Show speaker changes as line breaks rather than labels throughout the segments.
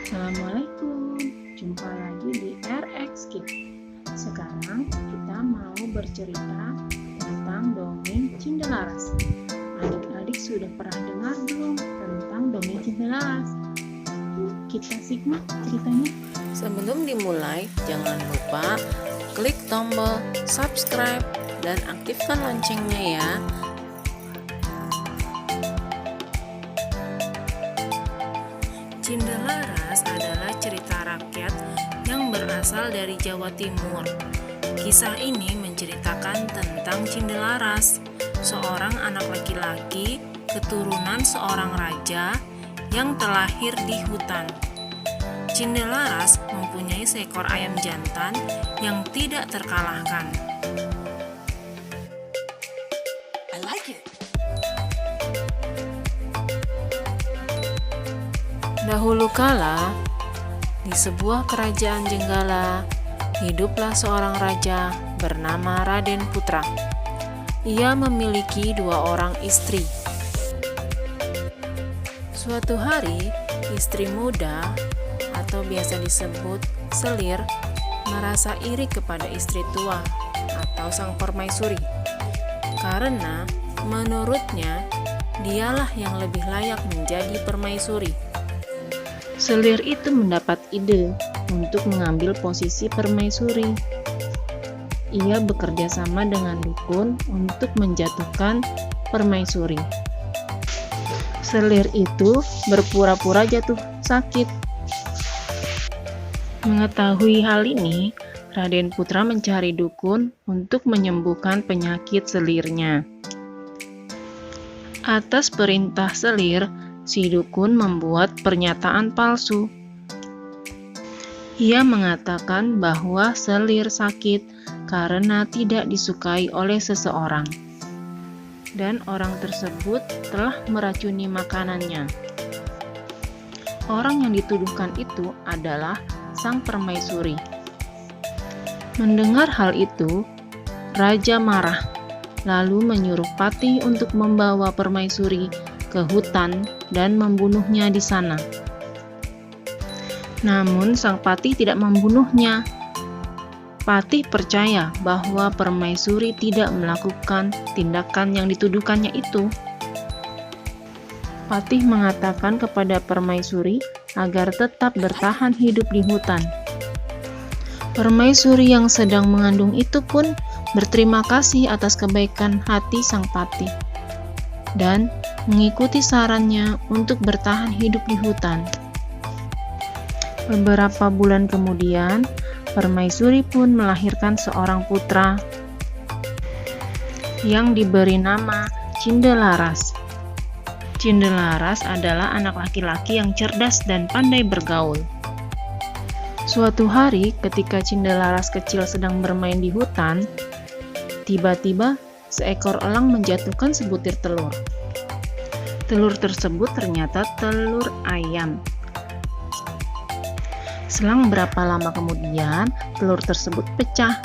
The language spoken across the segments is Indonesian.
Assalamualaikum, jumpa lagi di RX Kids. Sekarang kita mau bercerita tentang dongeng Cindelaras. Adik-adik sudah pernah dengar belum tentang dongeng Cindelaras? Kita simak ceritanya.
Sebelum dimulai, jangan lupa klik tombol subscribe dan aktifkan loncengnya ya. Cindelaras adalah cerita rakyat yang berasal dari Jawa Timur. Kisah ini menceritakan tentang Cindelaras, seorang anak laki-laki keturunan seorang raja yang terlahir di hutan. Cindelaras mempunyai seekor ayam jantan yang tidak terkalahkan. I like it. Dahulu kala, di sebuah kerajaan Jenggala, hiduplah seorang raja bernama Raden Putra. Ia memiliki 2 orang istri. Suatu hari, istri muda atau biasa disebut selir merasa iri kepada istri tua atau sang permaisuri, karena menurutnya dialah yang lebih layak menjadi permaisuri.
Selir itu mendapat ide untuk mengambil posisi permaisuri. Ia bekerja sama dengan dukun untuk menjatuhkan permaisuri. Selir itu berpura-pura jatuh sakit. Mengetahui hal ini, Raden Putra mencari dukun untuk menyembuhkan penyakit selirnya. Atas perintah selir, si dukun membuat pernyataan palsu. Ia mengatakan bahwa selir sakit karena tidak disukai oleh seseorang, dan orang tersebut telah meracuni makanannya. Orang yang dituduhkan itu adalah sang permaisuri. Mendengar hal itu, raja marah, lalu menyuruh patih untuk membawa permaisuri ke hutan dan membunuhnya di sana. Namun sang patih tidak membunuhnya. Patih percaya bahwa permaisuri tidak melakukan tindakan yang dituduhkannya itu. Patih mengatakan kepada permaisuri agar tetap bertahan hidup di hutan. Permaisuri yang sedang mengandung itu pun berterima kasih atas kebaikan hati sang patih dan mengikuti sarannya untuk bertahan hidup di hutan. Beberapa bulan kemudian, permaisuri pun melahirkan seorang putra yang diberi nama Cindelaras. Cindelaras adalah anak laki-laki yang cerdas dan pandai bergaul. Suatu hari, ketika Cindelaras kecil sedang bermain di hutan, tiba-tiba seekor elang menjatuhkan sebutir telur. Telur tersebut ternyata telur ayam. Selang berapa lama kemudian, telur tersebut pecah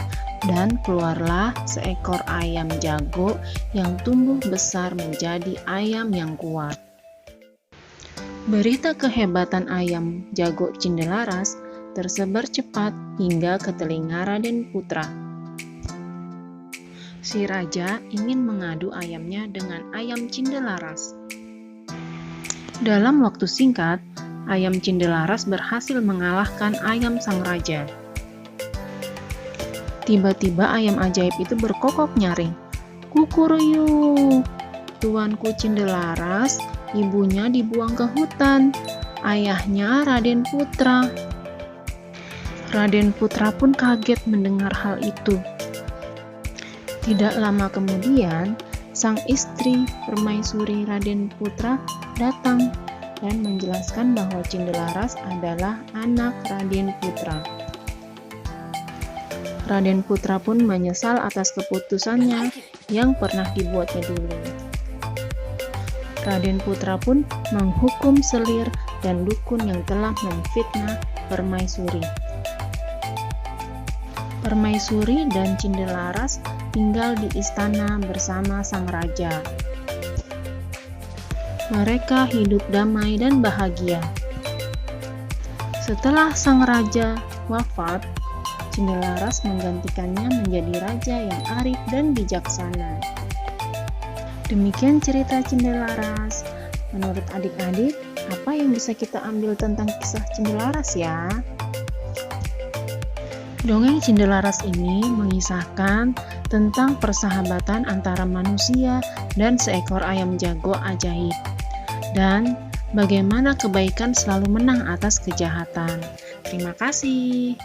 dan keluarlah seekor ayam jago yang tumbuh besar menjadi ayam yang kuat. Berita kehebatan ayam jago Cindelaras tersebar cepat hingga ke telinga Raden Putra. Si raja ingin mengadu ayamnya dengan ayam Cindelaras. Dalam waktu singkat, ayam Cindelaras berhasil mengalahkan ayam sang raja. Tiba-tiba ayam ajaib itu berkokok nyaring. "Kukuruyu, tuanku Cindelaras, ibunya dibuang ke hutan. Ayahnya Raden Putra." Raden Putra pun kaget mendengar hal itu. Tidak lama kemudian, sang istri permaisuri Raden Putra datang dan menjelaskan bahwa Cindelaras adalah anak Raden Putra. Raden Putra pun menyesal atas keputusannya yang pernah dibuatnya dulu. Raden Putra pun menghukum selir dan dukun yang telah memfitnah permaisuri. Permaisuri dan Cindelaras tinggal di istana bersama sang raja. Mereka hidup damai dan bahagia. Setelah sang raja wafat, Cindelaras menggantikannya menjadi raja yang arif dan bijaksana. Demikian cerita Cindelaras. Menurut adik-adik, apa yang bisa kita ambil tentang kisah Cindelaras ya? Dongeng Cindelaras ini mengisahkan tentang persahabatan antara manusia dan seekor ayam jago ajaib, dan bagaimana kebaikan selalu menang atas kejahatan. Terima kasih.